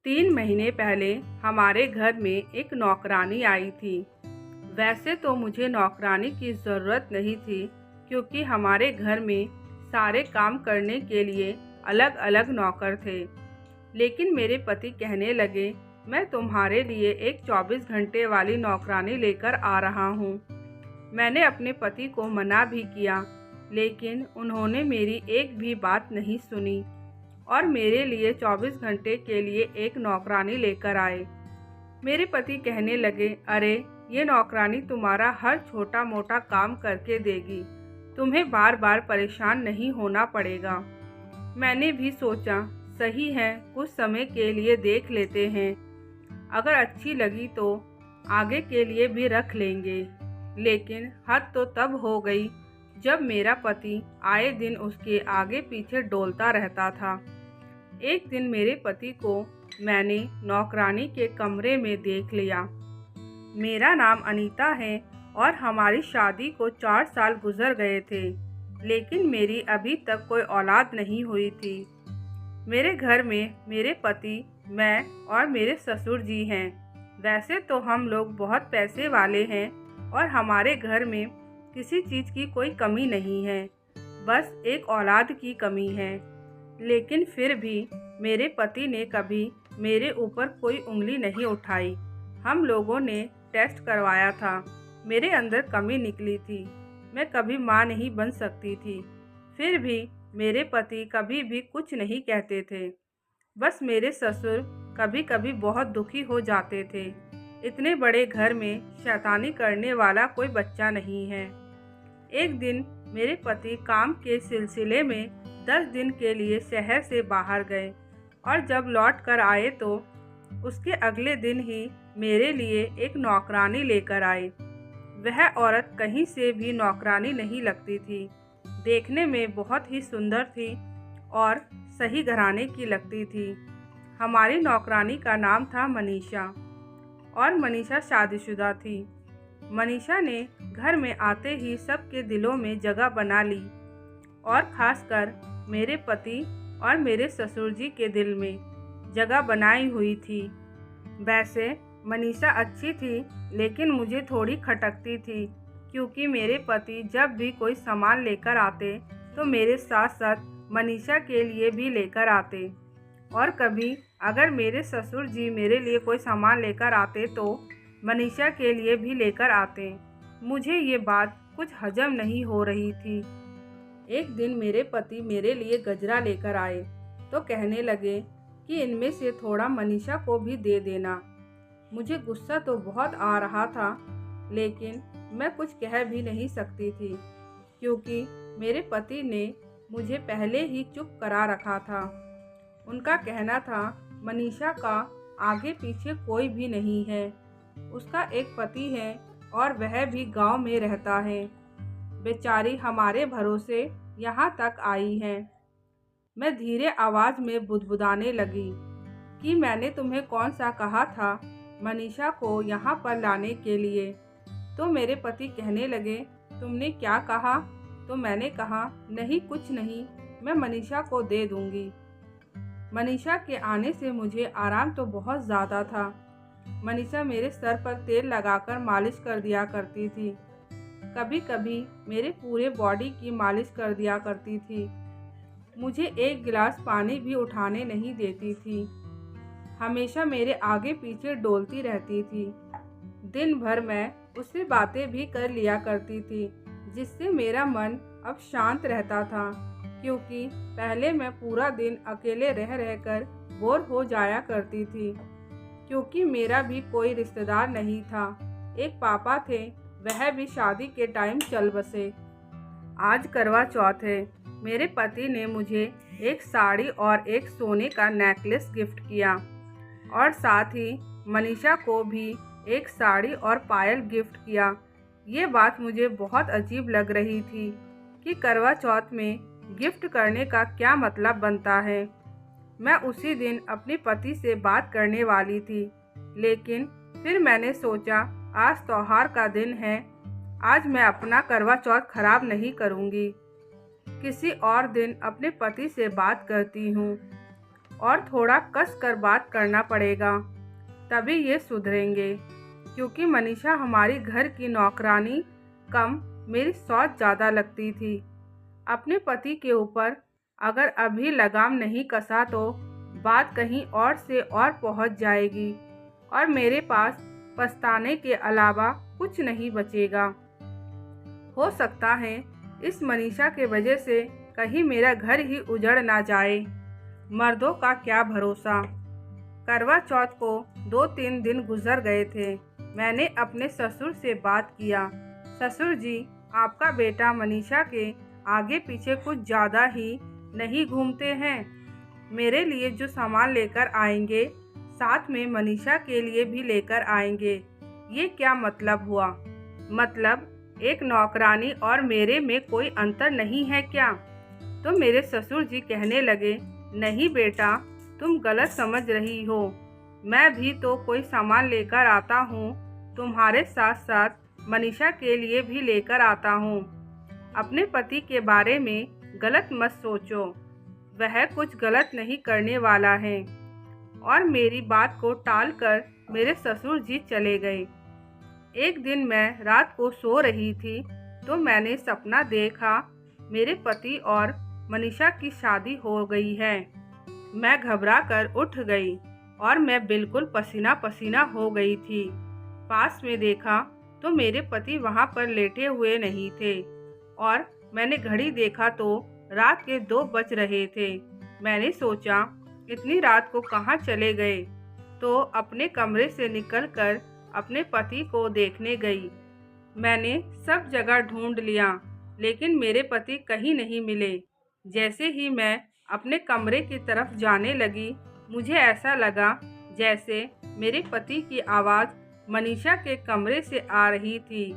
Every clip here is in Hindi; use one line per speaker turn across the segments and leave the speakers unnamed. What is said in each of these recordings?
3 महीने पहले हमारे घर में एक नौकरानी आई थी। वैसे तो मुझे नौकरानी की ज़रूरत नहीं थी, क्योंकि हमारे घर में सारे काम करने के लिए अलग अलग नौकर थे। लेकिन मेरे पति कहने लगे, मैं तुम्हारे लिए एक 24 घंटे वाली नौकरानी लेकर आ रहा हूँ। मैंने अपने पति को मना भी किया, लेकिन उन्होंने मेरी एक भी बात नहीं सुनी और मेरे लिए 24 घंटे के लिए एक नौकरानी लेकर आए। मेरे पति कहने लगे, अरे ये नौकरानी तुम्हारा हर छोटा मोटा काम करके देगी, तुम्हें बार बार परेशान नहीं होना पड़ेगा। मैंने भी सोचा, सही है, कुछ समय के लिए देख लेते हैं, अगर अच्छी लगी तो आगे के लिए भी रख लेंगे। लेकिन हद तो तब हो गई जब मेरा पति आए दिन उसके आगे पीछे डोलता रहता था। एक दिन मेरे पति को मैंने नौकरानी के कमरे में देख लिया। मेरा नाम अनीता है और हमारी शादी को 4 साल गुजर गए थे, लेकिन मेरी अभी तक कोई औलाद नहीं हुई थी। मेरे घर में मेरे पति, मैं और मेरे ससुर जी हैं। वैसे तो हम लोग बहुत पैसे वाले हैं और हमारे घर में किसी चीज़ की कोई कमी नहीं है, बस एक औलाद की कमी है। लेकिन फिर भी मेरे पति ने कभी मेरे ऊपर कोई उंगली नहीं उठाई। हम लोगों ने टेस्ट करवाया था, मेरे अंदर कमी निकली थी, मैं कभी माँ नहीं बन सकती थी। फिर भी मेरे पति कभी भी कुछ नहीं कहते थे। बस मेरे ससुर कभी कभी बहुत दुखी हो जाते थे। इतने बड़े घर में शैतानी करने वाला कोई बच्चा नहीं है। एक दिन मेरे पति काम के सिलसिले में 10 दिन के लिए शहर से बाहर गए और जब लौट कर आए तो उसके अगले दिन ही मेरे लिए एक नौकरानी लेकर आए। वह औरत कहीं से भी नौकरानी नहीं लगती थी, देखने में बहुत ही सुंदर थी और सही घराने की लगती थी। हमारी नौकरानी का नाम था मनीषा और मनीषा शादीशुदा थी। मनीषा ने घर में आते ही सबके दिलों में जगह बना ली और खासकर मेरे पति और मेरे ससुर जी के दिल में जगह बनाई हुई थी। वैसे मनीषा अच्छी थी, लेकिन मुझे थोड़ी खटकती थी, क्योंकि मेरे पति जब भी कोई सामान लेकर आते तो मेरे साथ साथ मनीषा के लिए भी लेकर आते, और कभी अगर मेरे ससुर जी मेरे लिए कोई सामान लेकर आते तो मनीषा के लिए भी लेकर आते। मुझे ये बात कुछ हजम नहीं हो रही थी। एक दिन मेरे पति मेरे लिए गजरा लेकर आए तो कहने लगे कि इनमें से थोड़ा मनीषा को भी दे देना। मुझे गुस्सा तो बहुत आ रहा था, लेकिन मैं कुछ कह भी नहीं सकती थी, क्योंकि मेरे पति ने मुझे पहले ही चुप करा रखा था। उनका कहना था, मनीषा का आगे पीछे कोई भी नहीं है, उसका एक पति है और वह भी गांव में रहता है। बेचारी हमारे भरोसे यहाँ तक आई है। मैं धीरे आवाज़ में बुदबुदाने लगी कि मैंने तुम्हें कौन सा कहा था मनीषा को यहाँ पर लाने के लिए। तो मेरे पति कहने लगे, तुमने क्या कहा? तो मैंने कहा, नहीं कुछ नहीं, मैं मनीषा को दे दूँगी। मनीषा के आने से मुझे आराम तो बहुत ज़्यादा था। मनीषा मेरे सर पर तेल लगाकर मालिश कर दिया करती थी, कभी कभी मेरे पूरे बॉडी की मालिश कर दिया करती थी। मुझे एक गिलास पानी भी उठाने नहीं देती थी, हमेशा मेरे आगे पीछे डोलती रहती थी। दिन भर मैं उससे बातें भी कर लिया करती थी, जिससे मेरा मन अब शांत रहता था, क्योंकि पहले मैं पूरा दिन अकेले रह रहकर बोर हो जाया करती थी। क्योंकि मेरा भी कोई रिश्तेदार नहीं था, एक पापा थे, वह भी शादी के टाइम चल बसे। आज करवा चौथ है। मेरे पति ने मुझे एक साड़ी और एक सोने का नेकलेस गिफ्ट किया और साथ ही मनीषा को भी एक साड़ी और पायल गिफ्ट किया। ये बात मुझे बहुत अजीब लग रही थी कि करवा चौथ में गिफ्ट करने का क्या मतलब बनता है। मैं उसी दिन अपने पति से बात करने वाली थी, लेकिन फिर मैंने सोचा, आज त्योहार का दिन है, आज मैं अपना करवा चौथ खराब नहीं करूँगी, किसी और दिन अपने पति से बात करती हूँ। और थोड़ा कस कर बात करना पड़ेगा, तभी ये सुधरेंगे। क्योंकि मनीषा हमारी घर की नौकरानी कम मेरी सौच ज़्यादा लगती थी। अपने पति के ऊपर अगर अभी लगाम नहीं कसा तो बात कहीं और से और पहुंच जाएगी और मेरे पास पछताने के अलावा कुछ नहीं बचेगा। हो सकता है इस मनीषा के वजह से कहीं मेरा घर ही उजड़ ना जाए। मर्दों का क्या भरोसा। करवा चौथ को 2-3 दिन गुजर गए थे। मैंने अपने ससुर से बात किया। ससुर जी, आपका बेटा मनीषा के आगे पीछे कुछ ज़्यादा ही नहीं घूमते हैं। मेरे लिए जो सामान लेकर आएंगे साथ में मनीषा के लिए भी लेकर आएंगे। ये क्या मतलब हुआ? मतलब एक नौकरानी और मेरे में कोई अंतर नहीं है क्या? तो मेरे ससुर जी कहने लगे, नहीं बेटा, तुम गलत समझ रही हो। मैं भी तो कोई सामान लेकर आता हूँ। तुम्हारे साथ साथ मनीषा के लिए भी लेकर आता हूँ। अपने पति के बारे में गलत मत सोचो, वह कुछ गलत नहीं करने वाला है। और मेरी बात को टालकर मेरे ससुर जी चले गए। एक दिन मैं रात को सो रही थी तो मैंने सपना देखा मेरे पति और मनीषा की शादी हो गई है। मैं घबरा कर उठ गई और मैं बिल्कुल पसीना पसीना हो गई थी। पास में देखा तो मेरे पति वहाँ पर लेटे हुए नहीं थे और मैंने घड़ी देखा तो रात के 2 बज रहे थे। मैंने सोचा इतनी रात को कहाँ चले गए, तो अपने कमरे से निकलकर अपने पति को देखने गई। मैंने सब जगह ढूंढ लिया लेकिन मेरे पति कहीं नहीं मिले। जैसे ही मैं अपने कमरे की तरफ जाने लगी, मुझे ऐसा लगा जैसे मेरे पति की आवाज़ मनीषा के कमरे से आ रही थी।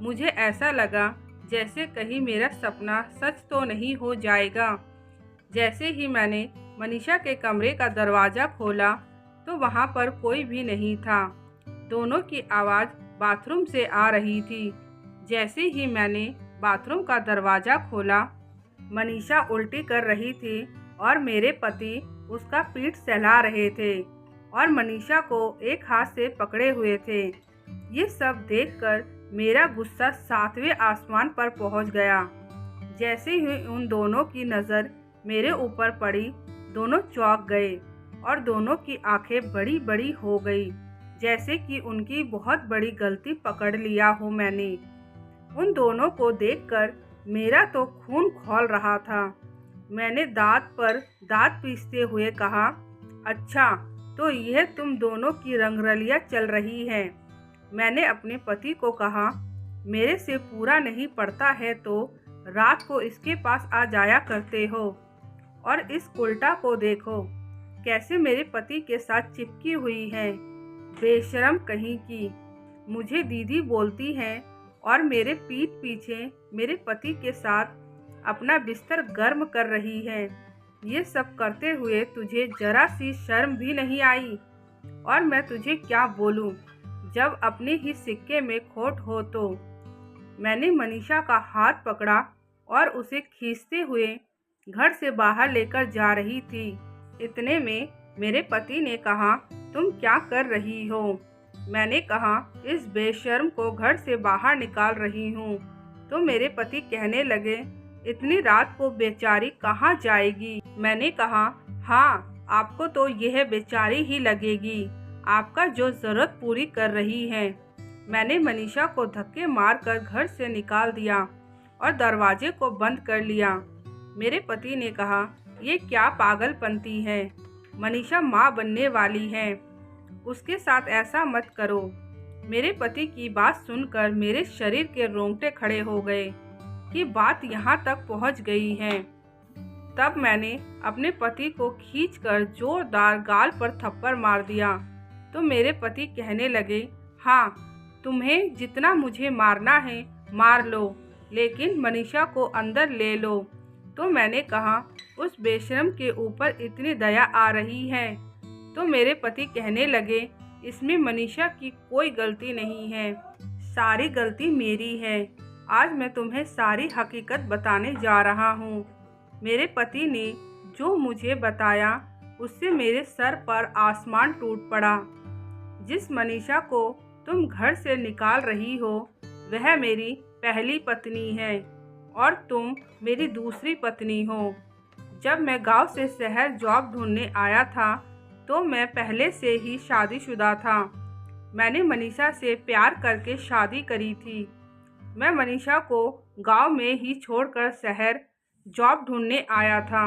मुझे ऐसा लगा जैसे कहीं मेरा सपना सच तो नहीं हो जाएगा। जैसे ही मैंने मनीषा के कमरे का दरवाज़ा खोला तो वहाँ पर कोई भी नहीं था। दोनों की आवाज़ बाथरूम से आ रही थी। जैसे ही मैंने बाथरूम का दरवाज़ा खोला, मनीषा उल्टी कर रही थी और मेरे पति उसका पीठ सहला रहे थे और मनीषा को एक हाथ से पकड़े हुए थे। ये सब देखकर मेरा गुस्सा 7वें आसमान पर पहुंच गया। जैसे ही उन दोनों की नज़र मेरे ऊपर पड़ी, दोनों चौंक गए और दोनों की आंखें बड़ी बड़ी हो गई, जैसे कि उनकी बहुत बड़ी गलती पकड़ लिया हो मैंने। उन दोनों को देखकर मेरा तो खून खौल रहा था। मैंने दांत पर दांत पीसते हुए कहा, अच्छा तो यह तुम दोनों की रंगरलियाँ चल रही है। मैंने अपने पति को कहा, मेरे से पूरा नहीं पड़ता है तो रात को इसके पास आ जाया करते हो। और इस उल्टा को देखो कैसे मेरे पति के साथ चिपकी हुई है। बेशरम कहीं की। मुझे दीदी बोलती हैं और मेरे पीठ पीछे मेरे पति के साथ अपना बिस्तर गर्म कर रही है। ये सब करते हुए तुझे जरा सी शर्म भी नहीं आई? और मैं तुझे क्या बोलूं जब अपने ही सिक्के में खोट हो तो। मैंने मनीषा का हाथ पकड़ा और उसे खींचते हुए घर से बाहर लेकर जा रही थी। इतने में मेरे पति ने कहा, तुम क्या कर रही हो? मैंने कहा, इस बेशर्म को घर से बाहर निकाल रही हूँ। तो मेरे पति कहने लगे, इतनी रात को बेचारी कहाँ जाएगी? मैंने कहा, हाँ, आपको तो यह बेचारी ही लगेगी, आपका जो ज़रूरत पूरी कर रही है। मैंने मनीषा को धक्के मारकर घर से निकाल दिया और दरवाजे को बंद कर लिया। मेरे पति ने कहा, ये क्या पागलपंती है? मनीषा माँ बनने वाली है, उसके साथ ऐसा मत करो। मेरे पति की बात सुनकर मेरे शरीर के रोंगटे खड़े हो गए कि बात यहाँ तक पहुँच गई है। तब मैंने अपने पति को खींचकर जोरदार गाल पर थप्पड़ मार दिया। तो मेरे पति कहने लगे, हाँ, तुम्हें जितना मुझे मारना है मार लो, लेकिन मनीषा को अंदर ले लो। तो मैंने कहा, उस बेशरम के ऊपर इतनी दया आ रही है? तो मेरे पति कहने लगे, इसमें मनीषा की कोई गलती नहीं है, सारी गलती मेरी है। आज मैं तुम्हें सारी हकीकत बताने जा रहा हूँ। मेरे पति ने जो मुझे बताया उससे मेरे सर पर आसमान टूट पड़ा। जिस मनीषा को तुम घर से निकाल रही हो वह मेरी पहली पत्नी है और तुम मेरी दूसरी पत्नी हो। जब मैं गांव से शहर जॉब ढूंढने आया था तो मैं पहले से ही शादीशुदा था। मैंने मनीषा से प्यार करके शादी करी थी। मैं मनीषा को गांव में ही छोड़कर शहर जॉब ढूंढने आया था।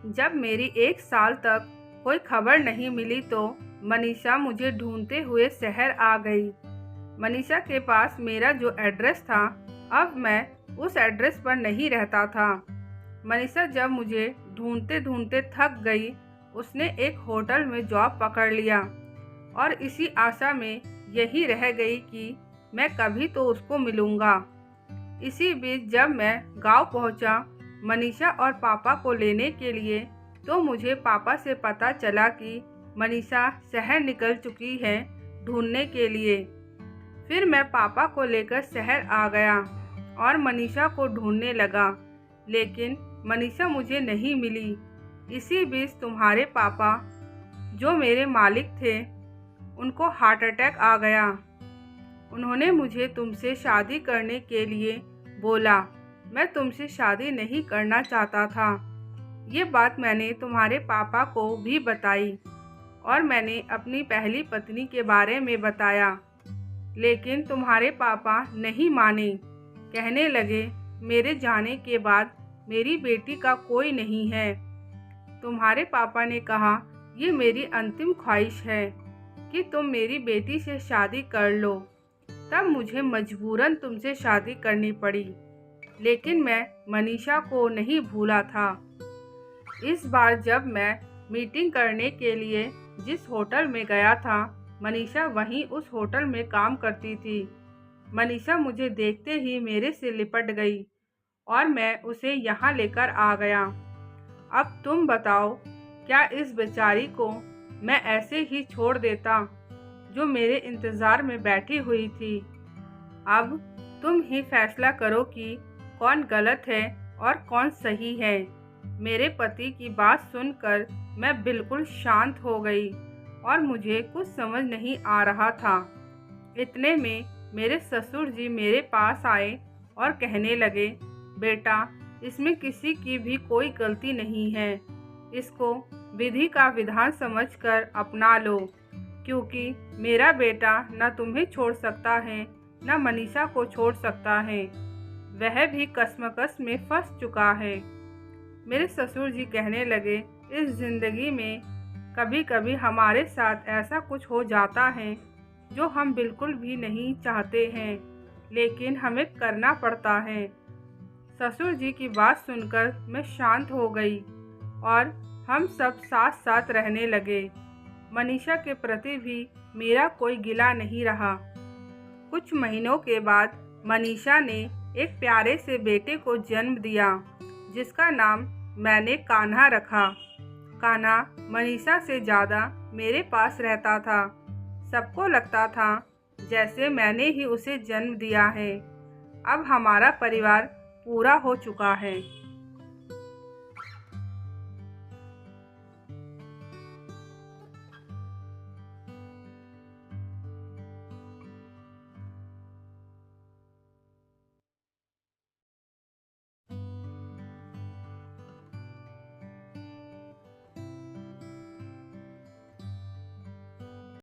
जब मेरी 1 साल तक कोई खबर नहीं मिली तो मनीषा मुझे ढूंढते हुए शहर आ गई। मनीषा के पास मेरा जो एड्रेस था अब मैं उस एड्रेस पर नहीं रहता था। मनीषा जब मुझे ढूंढते ढूंढते थक गई उसने एक होटल में जॉब पकड़ लिया और इसी आशा में यही रह गई कि मैं कभी तो उसको मिलूँगा। इसी बीच जब मैं गांव पहुंचा मनीषा और पापा को लेने के लिए तो मुझे पापा से पता चला कि मनीषा शहर निकल चुकी है ढूंढने के लिए। फिर मैं पापा को लेकर शहर आ गया और मनीषा को ढूंढने लगा, लेकिन मनीषा मुझे नहीं मिली। इसी बीच तुम्हारे पापा जो मेरे मालिक थे उनको हार्ट अटैक आ गया। उन्होंने मुझे तुमसे शादी करने के लिए बोला। मैं तुमसे शादी नहीं करना चाहता था। ये बात मैंने तुम्हारे पापा को भी बताई और मैंने अपनी पहली पत्नी के बारे में बताया, लेकिन तुम्हारे पापा नहीं माने। कहने लगे मेरे जाने के बाद मेरी बेटी का कोई नहीं है। तुम्हारे पापा ने कहा ये मेरी अंतिम ख्वाहिश है कि तुम मेरी बेटी से शादी कर लो। तब मुझे मजबूरन तुमसे शादी करनी पड़ी, लेकिन मैं मनीषा को नहीं भूला था। इस बार जब मैं मीटिंग करने के लिए जिस होटल में गया था मनीषा वहीं उस होटल में काम करती थी। मनीषा मुझे देखते ही मेरे से लिपट गई और मैं उसे यहाँ लेकर आ गया। अब तुम बताओ क्या इस बेचारी को मैं ऐसे ही छोड़ देता जो मेरे इंतज़ार में बैठी हुई थी। अब तुम ही फैसला करो कि कौन गलत है और कौन सही है। मेरे पति की बात सुनकर मैं बिल्कुल शांत हो गई और मुझे कुछ समझ नहीं आ रहा था। इतने में मेरे ससुर जी मेरे पास आए और कहने लगे बेटा इसमें किसी की भी कोई गलती नहीं है। इसको विधि का विधान समझकर अपना लो, क्योंकि मेरा बेटा न तुम्हें छोड़ सकता है न मनीषा को छोड़ सकता है। वह भी कश्मकश में फंस चुका है। मेरे ससुर जी कहने लगे इस ज़िंदगी में कभी कभी हमारे साथ ऐसा कुछ हो जाता है जो हम बिल्कुल भी नहीं चाहते हैं, लेकिन हमें करना पड़ता है। ससुर जी की बात सुनकर मैं शांत हो गई और हम सब साथ साथ रहने लगे। मनीषा के प्रति भी मेरा कोई गिला नहीं रहा। कुछ महीनों के बाद मनीषा ने एक प्यारे से बेटे को जन्म दिया जिसका नाम मैंने कान्हा रखा। कान्हा मनीषा से ज़्यादा मेरे पास रहता था। सबको लगता था जैसे मैंने ही उसे जन्म दिया है। अब हमारा परिवार पूरा हो चुका है।